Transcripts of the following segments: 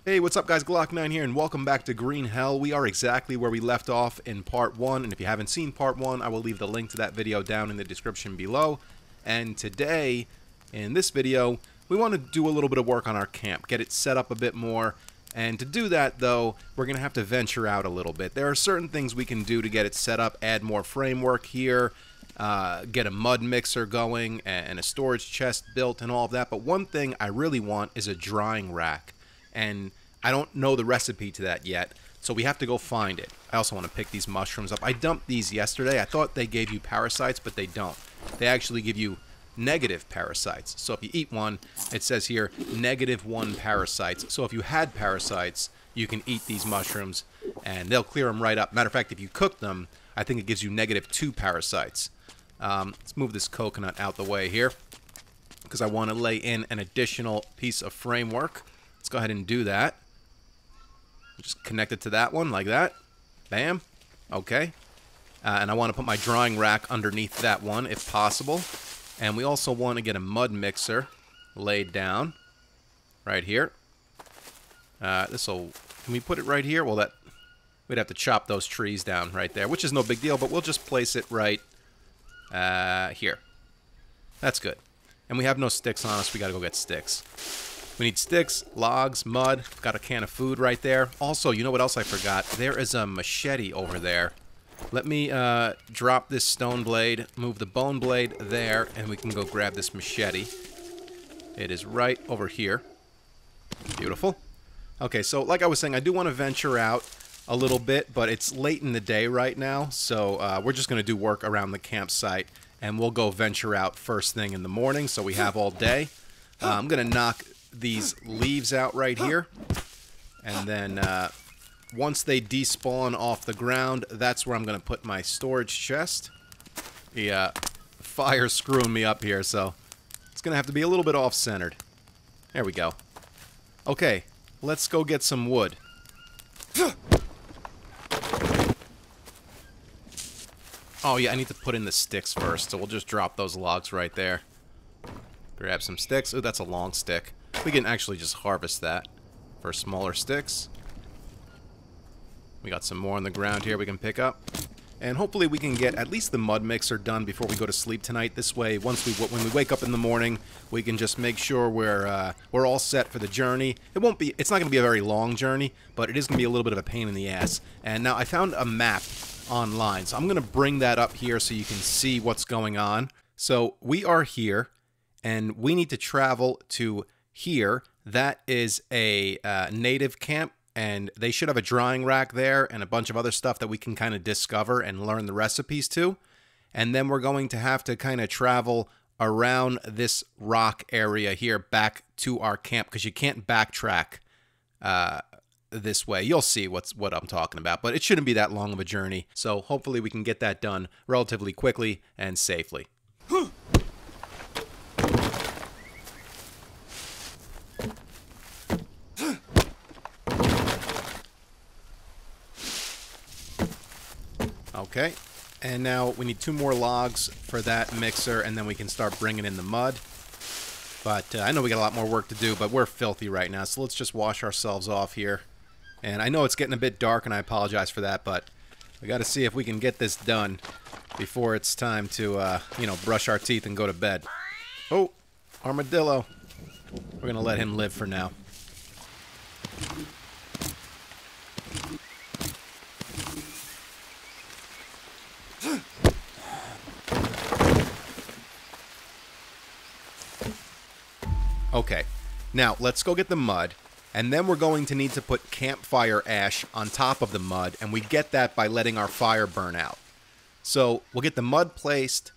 Hey, what's up guys, Glock9 here, and welcome back to Green Hell. We are exactly where we left off in part 1, and if you haven't seen part 1, I will leave the link to that video down in the description below. And today, in this video, we want to do a little bit of work on our camp, get it set up a bit more. And to do that, though, we're going to have to venture out a little bit. There are certain things we can do to get it set up, add more framework here, get a mud mixer going, and a storage chest built and all of that. But one thing I really want is a drying rack. And I don't know the recipe to that yet, so we have to go find it. I also want to pick these mushrooms up. I dumped these yesterday. I thought they gave you parasites, but they don't. They actually give you negative parasites. So if you eat one, it says here, -1 parasites. So if you had parasites, you can eat these mushrooms, and they'll clear them right up. Matter of fact, if you cook them, I think it gives you -2 parasites. Let's move this coconut out the way here, because I want to lay in an additional piece of framework. Let's go ahead and do that. Just connect it to that one like that. Bam. Okay. And I want to put my drying rack underneath that one if possible. And we also want to get a mud mixer laid down right here. Can we put it right here? Well, we'd have to chop those trees down right there, which is no big deal, but we'll just place it right here. That's good. And we have no sticks on us. We got to go get sticks. We need sticks, logs, mud. Got a can of food right there. Also, you know what else I forgot? There is a machete over there. Let me drop this stone blade, move the bone blade there, and we can go grab this machete. It is right over here. Beautiful. Okay, so like I was saying, I do want to venture out a little bit, but it's late in the day right now, so we're just going to do work around the campsite, and we'll go venture out first thing in the morning, so we have all day. I'm going to knock these leaves out right here, and then once they despawn off the ground, that's where I'm going to put my storage chest. The fire's screwing me up here, so it's going to have to be a little bit off-centered. There we go. Okay, let's go get some wood. Oh yeah, I need to put in the sticks first, so we'll just drop those logs right there. Grab some sticks. Ooh, that's a long stick. We can actually just harvest that for smaller sticks. We got some more on the ground here we can pick up. And hopefully we can get at least the mud mixer done before we go to sleep tonight. This way, when we wake up in the morning, we can just make sure we're all set for the journey. It's not going to be a very long journey, but it is going to be a little bit of a pain in the ass. And now I found a map online, so I'm going to bring that up here so you can see what's going on. So we are here, and we need to travel to here. That is a native camp, and they should have a drying rack there and a bunch of other stuff that we can kind of discover and learn the recipes to. And then we're going to have to kind of travel around this rock area here back to our camp, because you can't backtrack this way. You'll see what I'm talking about, but it shouldn't be that long of a journey. So hopefully we can get that done relatively quickly and safely. Okay, and now we need 2 more logs for that mixer, and then we can start bringing in the mud. But I know we got a lot more work to do, but we're filthy right now, so let's just wash ourselves off here. And I know it's getting a bit dark, and I apologize for that, but we got to see if we can get this done before it's time to, you know, brush our teeth and go to bed. Oh, armadillo. We're going to let him live for now. Okay, now let's go get the mud, and then we're going to need to put campfire ash on top of the mud, and we get that by letting our fire burn out. So we'll get the mud placed,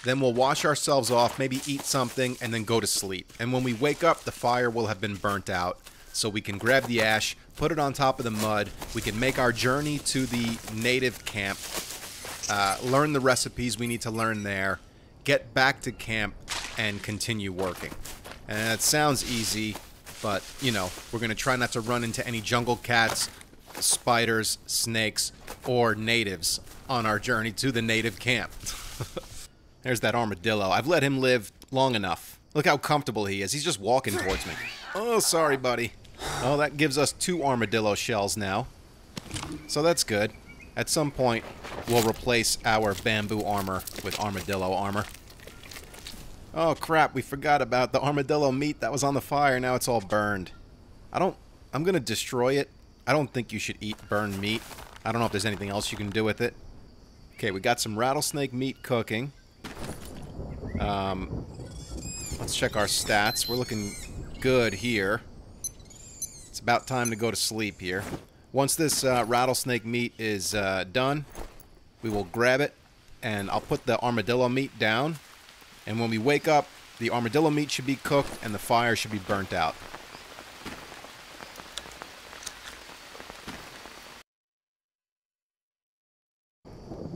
then we'll wash ourselves off, maybe eat something, and then go to sleep. And when we wake up, the fire will have been burnt out, so we can grab the ash, put it on top of the mud, we can make our journey to the native camp, learn the recipes we need to learn there, get back to camp, and continue working. And it sounds easy, but, you know, we're going to try not to run into any jungle cats, spiders, snakes, or natives on our journey to the native camp. There's that armadillo. I've let him live long enough. Look how comfortable he is. He's just walking towards me. Oh, sorry, buddy. Oh, that gives us 2 armadillo shells now. So that's good. At some point, we'll replace our bamboo armor with armadillo armor. Oh crap, we forgot about the armadillo meat that was on the fire. Now it's all burned. I'm gonna destroy it. I don't think you should eat burned meat. I don't know if there's anything else you can do with it. Okay, we got some rattlesnake meat cooking. Let's check our stats. We're looking good here. It's about time to go to sleep here. Once this rattlesnake meat is done, we will grab it, and I'll put the armadillo meat down. And when we wake up, the armadillo meat should be cooked, and the fire should be burnt out.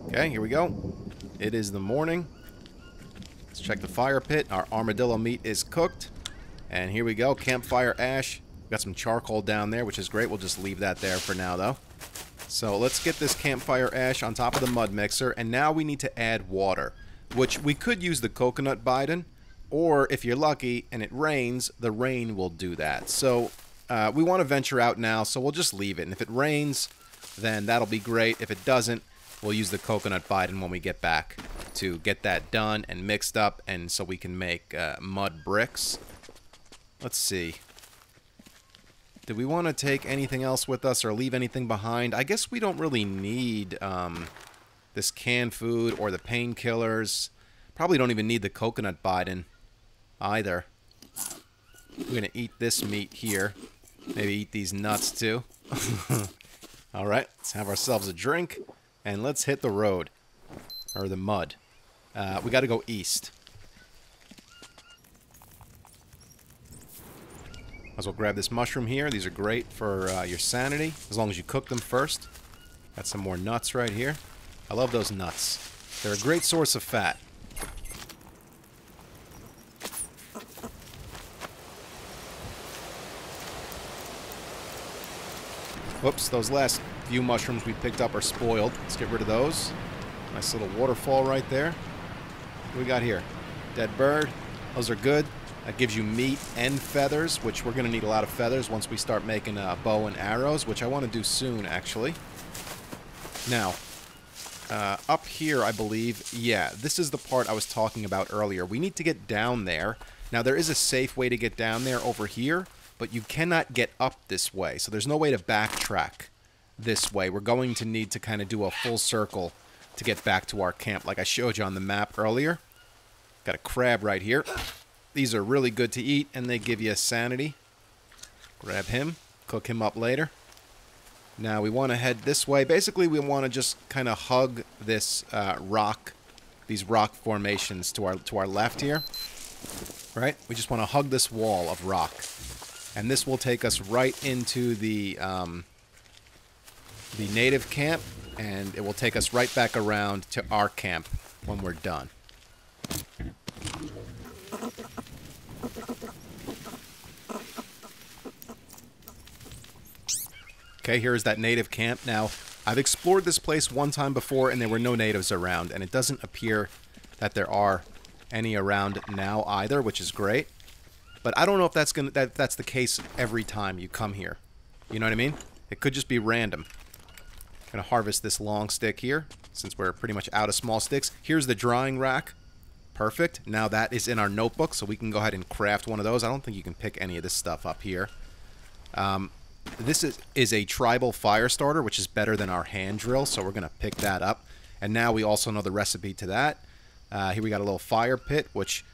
Okay, here we go. It is the morning. Let's check the fire pit. Our armadillo meat is cooked. And here we go, campfire ash. We've got some charcoal down there, which is great. We'll just leave that there for now, though. So let's get this campfire ash on top of the mud mixer. And now we need to add water, which we could use the coconut Biden. Or if you're lucky and it rains, the rain will do that. So we want to venture out now, so we'll just leave it. And if it rains, then that'll be great. If it doesn't, we'll use the coconut Biden when we get back to get that done and mixed up, and so we can make mud bricks. Let's see. Do we want to take anything else with us or leave anything behind? I guess we don't really need this canned food or the painkillers. Probably don't even need the coconut Biden either. We're going to eat this meat here. Maybe eat these nuts too. Alright, let's have ourselves a drink. And let's hit the road. Or the mud. We gotta go east. Might as well grab this mushroom here. These are great for your sanity, as long as you cook them first. Got some more nuts right here. I love those nuts. They're a great source of fat. Whoops, those last few mushrooms we picked up are spoiled. Let's get rid of those. Nice little waterfall right there. What do we got here? Dead bird. Those are good. That gives you meat and feathers, which we're going to need a lot of feathers once we start making bow and arrows, which I want to do soon, actually. Now, up here, I believe, yeah, this is the part I was talking about earlier. We need to get down there. Now, there is a safe way to get down there over here, but you cannot get up this way, so there's no way to backtrack this way. We're going to need to kind of do a full circle to get back to our camp, like I showed you on the map earlier. Got a crab right here. These are really good to eat, and they give you sanity. Grab him, cook him up later. Now we want to head this way. Basically, we want to just kind of hug this rock, these rock formations to our left here. Right? We just want to hug this wall of rock. And this will take us right into the native camp, and it will take us right back around to our camp when we're done. Okay, here's that native camp. Now, I've explored this place one time before, and there were no natives around, and it doesn't appear that there are any around now either, which is great. But I don't know if that's the case every time you come here. You know what I mean? It could just be random. Gonna harvest this long stick here, since we're pretty much out of small sticks. Here's the drying rack. Perfect. Now that is in our notebook, so we can go ahead and craft one of those. I don't think you can pick any of this stuff up here. This is a tribal fire starter, which is better than our hand drill, so we're gonna pick that up. And now we also know the recipe to that. Here we got a little fire pit, which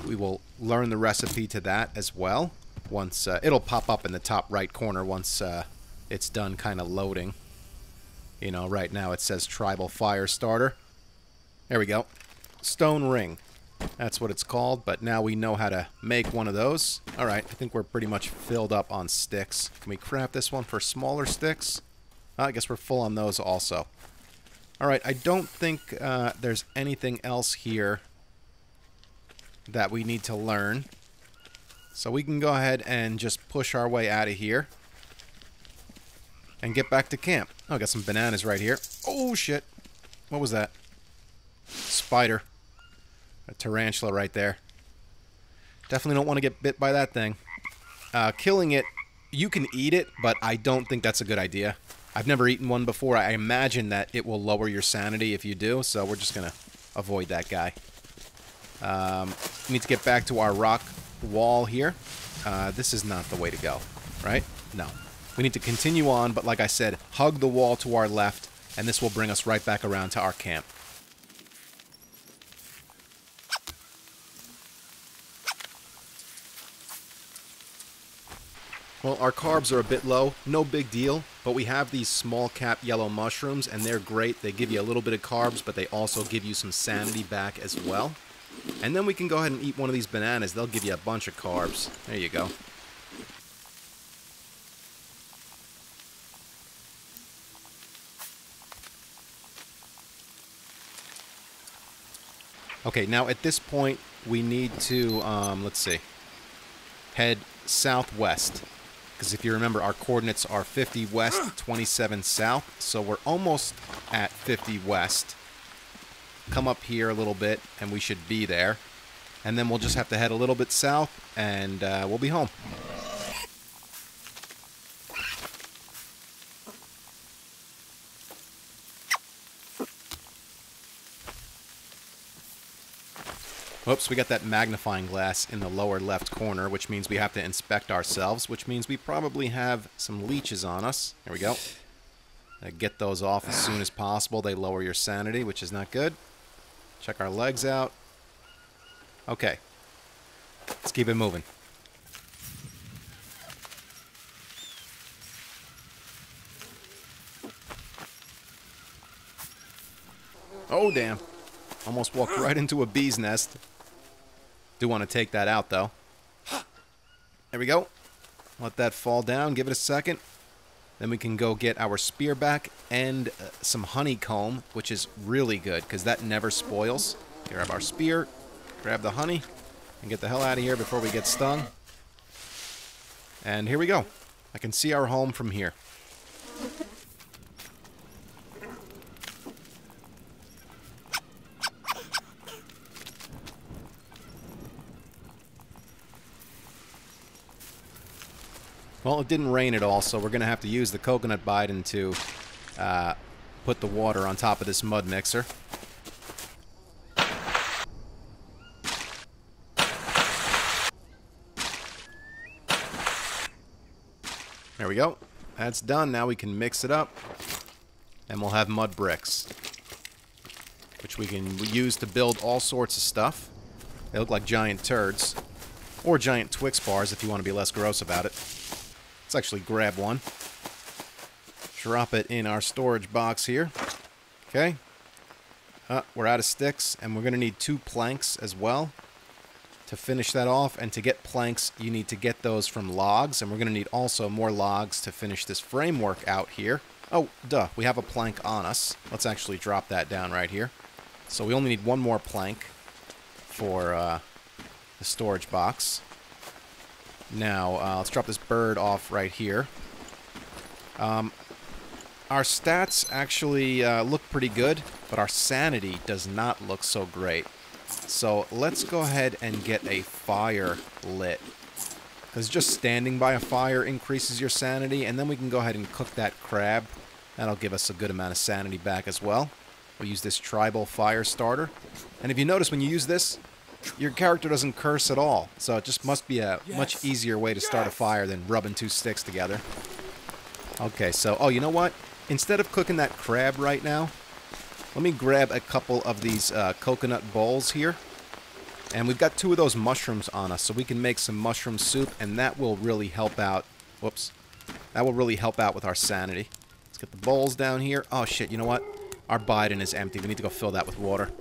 we will learn the recipe to that as well. Once it'll pop up in the top right corner once it's done kind of loading. You know, right now it says tribal fire starter. There we go. Stone ring. That's what it's called, but now we know how to make one of those. Alright, I think we're pretty much filled up on sticks. Can we craft this one for smaller sticks? I guess we're full on those also. Alright, I don't think there's anything else here that we need to learn. So we can go ahead and just push our way out of here and get back to camp. Oh, I got some bananas right here. Oh, shit. What was that? Spider. A tarantula right there. Definitely don't want to get bit by that thing. Killing it You can eat it, but I don't think that's a good idea. I've never eaten one before. I imagine that it will lower your sanity if you do, so we're just going to avoid that guy. We need to get back to our rock wall here. This is not the way to go, right? No. We need to continue on, but like I said, hug the wall to our left, and this will bring us right back around to our camp. Well, our carbs are a bit low, no big deal, but we have these small cap yellow mushrooms, and they're great. They give you a little bit of carbs, but they also give you some sanity back as well. And then we can go ahead and eat one of these bananas. They'll give you a bunch of carbs. There you go. Okay, now at this point, we need to, let's see, head southwest. Because if you remember, our coordinates are 50 west, 27 south, so we're almost at 50 west. Come up here a little bit, and we should be there. And then we'll just have to head a little bit south, and we'll be home. Whoops, we got that magnifying glass in the lower left corner, which means we have to inspect ourselves, which means we probably have some leeches on us. Here we go. Get those off as soon as possible. They lower your sanity, which is not good. Check our legs out. Okay. Let's keep it moving. Oh, damn. Almost walked right into a bee's nest. Do want to take that out, though. There we go. Let that fall down. Give it a second. Then we can go get our spear back and some honeycomb, which is really good because that never spoils. Grab our spear, grab the honey, and get the hell out of here before we get stung. And here we go. I can see our home from here. Well, it didn't rain at all, so we're going to have to use the coconut bidon to put the water on top of this mud mixer. There we go. That's done. Now we can mix it up, and we'll have mud bricks, which we can use to build all sorts of stuff. They look like giant turds, or giant Twix bars if you want to be less gross about it. Let's actually grab one. Drop it in our storage box here. Okay. We're out of sticks, and we're going to need 2 planks as well to finish that off. And to get planks, you need to get those from logs, and we're going to need also more logs to finish this framework out here. Oh, duh, we have a plank on us. Let's actually drop that down right here. So we only need 1 more plank for the storage box. Now, let's drop this bird off right here. Our stats actually look pretty good, but our sanity does not look so great. So let's go ahead and get a fire lit. Because just standing by a fire increases your sanity, and then we can go ahead and cook that crab. That'll give us a good amount of sanity back as well. We'll use this tribal fire starter. And if you notice, when you use this, your character doesn't curse at all, so it just must be a much easier way to start a fire than rubbing 2 sticks together. Okay, so, oh, you know what? Instead of cooking that crab right now, let me grab a couple of these coconut bowls here. And we've got 2 of those mushrooms on us, so we can make some mushroom soup, and that will really help out. Whoops. That will really help out with our sanity. Let's get the bowls down here. Oh, shit, you know what? Our bidon is empty. We need to go fill that with water.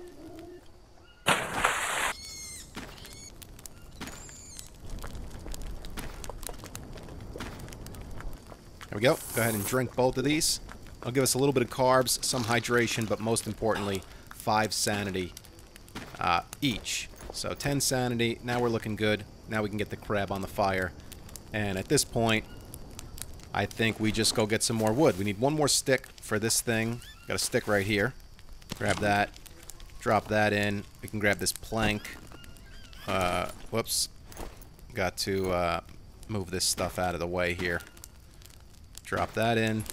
There we go. Go ahead and drink both of these. It'll give us a little bit of carbs, some hydration, but most importantly, 5 sanity each. So 10 sanity. Now we're looking good. Now we can get the crab on the fire. And at this point, I think we just go get some more wood. We need 1 more stick for this thing. Got a stick right here. Grab that. Drop that in. We can grab this plank. Whoops. Got to move this stuff out of the way here. Drop that in.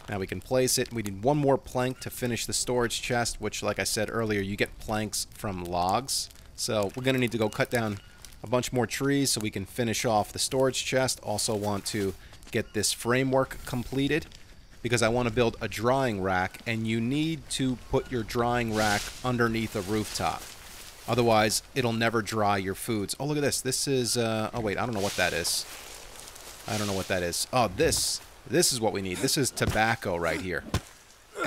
Now we can place it. We need one more plank to finish the storage chest, which, like I said earlier, you get planks from logs. So we're going to need to go cut down a bunch more trees so we can finish off the storage chest. Also want to get this framework completed because I want to build a drying rack, and you need to put your drying rack underneath a rooftop. Otherwise, it'll never dry your foods. Oh, look at this. This is, oh wait, I don't know what that is. I don't know what that is. Oh, this is what we need. This is tobacco right here.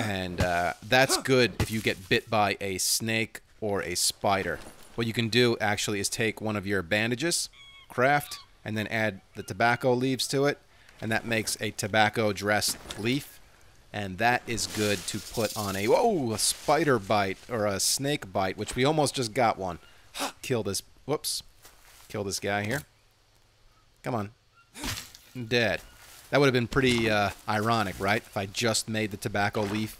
And that's good if you get bit by a snake or a spider. What you can do, actually, is take one of your bandages, craft, and then add the tobacco leaves to it. And that makes a tobacco-dressed leaf. And that is good to put on a, whoa, a spider bite, or a snake bite, which we almost just got one. Kill this, whoops. Kill this guy here. Come on. Dead. That would have been pretty ironic, right? If I just made the tobacco leaf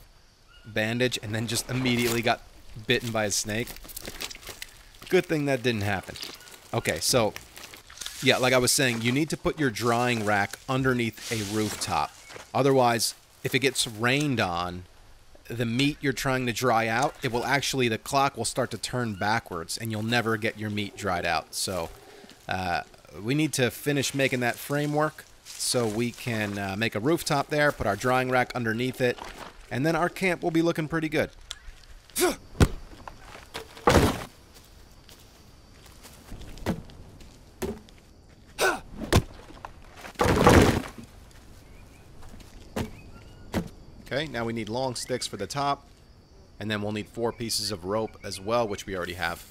bandage and then just immediately got bitten by a snake. Good thing that didn't happen. Okay, so, yeah, like I was saying, you need to put your drying rack underneath a rooftop. Otherwise, if it gets rained on, the meat you're trying to dry out, it will actually, the clock will start to turn backwards, and you'll never get your meat dried out. So, we need to finish making that framework so we can make a rooftop there, put our drying rack underneath it, and then our camp will be looking pretty good. Okay, now we need long sticks for the top, and then we'll need 4 pieces of rope as well, which we already have.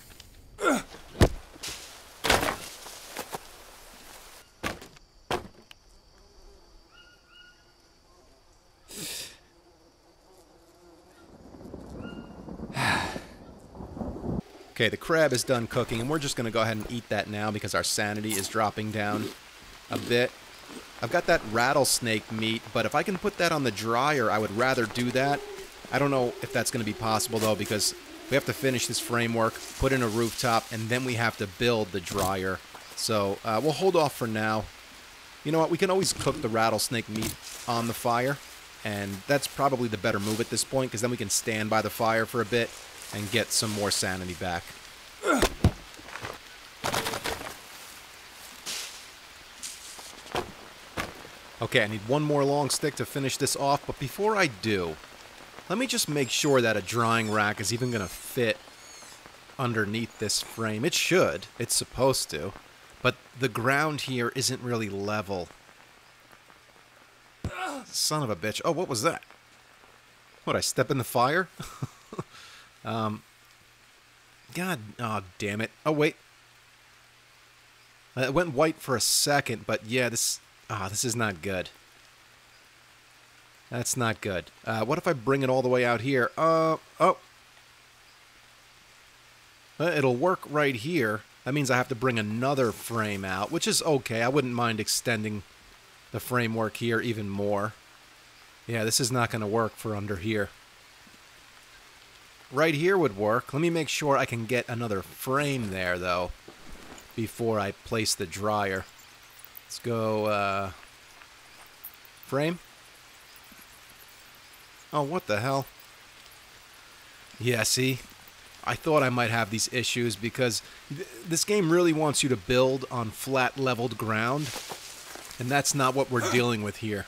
Okay, the crab is done cooking, and we're just going to go ahead and eat that now because our sanity is dropping down a bit. I've got that rattlesnake meat, but if I can put that on the dryer, I would rather do that. I don't know if that's going to be possible, though, because we have to finish this framework, put in a rooftop, and then we have to build the dryer. So we'll hold off for now. You know what? We can always cook the rattlesnake meat on the fire, and that's probably the better move at this point, because then we can stand by the fire for a bit and get some more sanity back. Okay, I need one more long stick to finish this off, but before I do, let me just make sure that a drying rack is even going to fit underneath this frame. It should. It's supposed to. But the ground here isn't really level. Son of a bitch. Oh, what was that? What, I step in the fire? God, oh, damn it. Oh, wait. It went white for a second, but yeah, this is not good. That's not good. What if I bring it all the way out here? Oh. It'll work right here. That means I have to bring another frame out, which is okay. I wouldn't mind extending the framework here even more. Yeah, this is not going to work for under here. Right here would work. Let me make sure I can get another frame there, though, before I place the dryer. Let's go, frame. Oh, what the hell? Yeah, see? I thought I might have these issues because this game really wants you to build on flat, leveled ground, and that's not what we're dealing with here.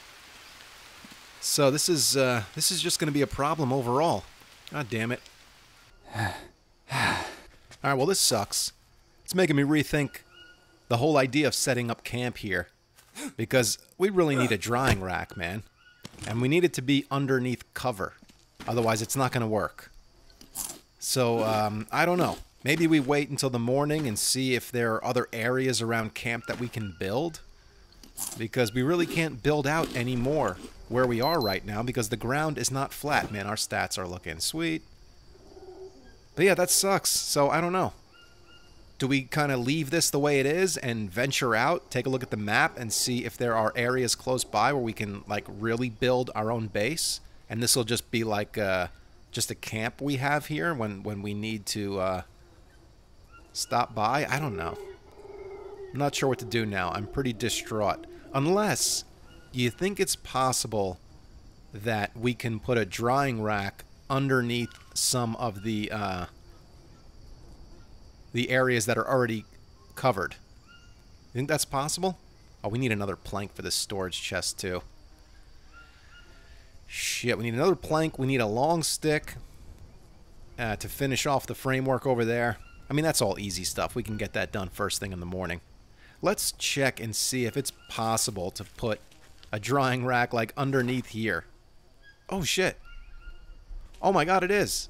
So this is just going to be a problem overall. God damn it. Alright, well, this sucks. It's making me rethink the whole idea of setting up camp here. Because we really need a drying rack, man. And we need it to be underneath cover. Otherwise, it's not going to work. So, I don't know. Maybe we wait until the morning and see if there are other areas around camp that we can build. Because we really can't build out anymore where we are right now because the ground is not flat. Man, our stats are looking sweet. But yeah, that sucks. So, I don't know. Do we kind of leave this the way it is and venture out, take a look at the map, and see if there are areas close by where we can, like, really build our own base? And this will just be like just a camp we have here when we need to stop by? I don't know. I'm not sure what to do now. I'm pretty distraught. Unless you think it's possible that we can put a drying rack underneath some of the areas that are already covered. You think that's possible? Oh, we need another plank for this storage chest, too. Shit, we need another plank. We need a long stick to finish off the framework over there. I mean, that's all easy stuff. We can get that done first thing in the morning. Let's check and see if it's possible to put a drying rack, like, underneath here. Oh, shit. Oh, my God, it is.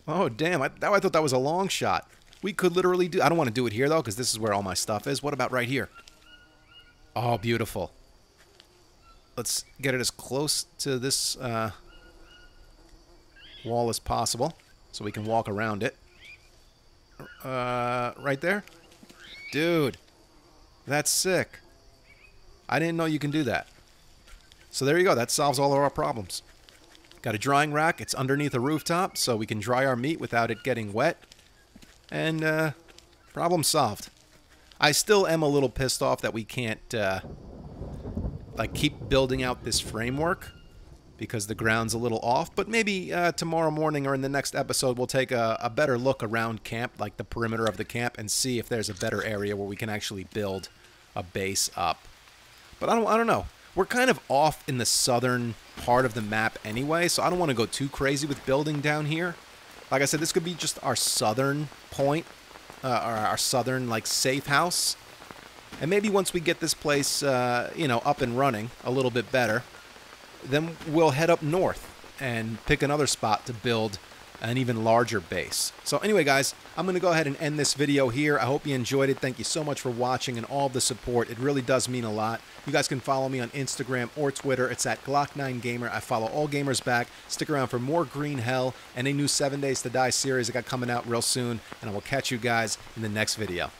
Oh, damn. I thought that was a long shot. We could literally do... I don't want to do it here, though, because this is where all my stuff is. What about right here? Oh, beautiful. Let's get it as close to this wall as possible so we can walk around it. Right there? Dude, that's sick. I didn't know you can do that. So there you go. That solves all of our problems. Got a drying rack. It's underneath a rooftop, so we can dry our meat without it getting wet. And problem solved. I still am a little pissed off that we can't like keep building out this framework because the ground's a little off. But maybe tomorrow morning or in the next episode, we'll take a better look around camp, like the perimeter of the camp, and see if there's a better area where we can actually build a base up. But I don't know. We're kind of off in the southern part of the map anyway, so I don't want to go too crazy with building down here. Like I said, this could be just our southern point, or our southern, like, safe house. And maybe once we get this place, you know, up and running a little bit better, then we'll head up north and pick another spot to build an even larger base. So anyway, guys, I'm going to go ahead and end this video here. I hope you enjoyed it. Thank you so much for watching and all the support. It really does mean a lot. You guys can follow me on Instagram or Twitter. It's at Glock9Gamer. I follow all gamers back. Stick around for more Green Hell and a new 7 Days to Die series I got coming out real soon. And I will catch you guys in the next video.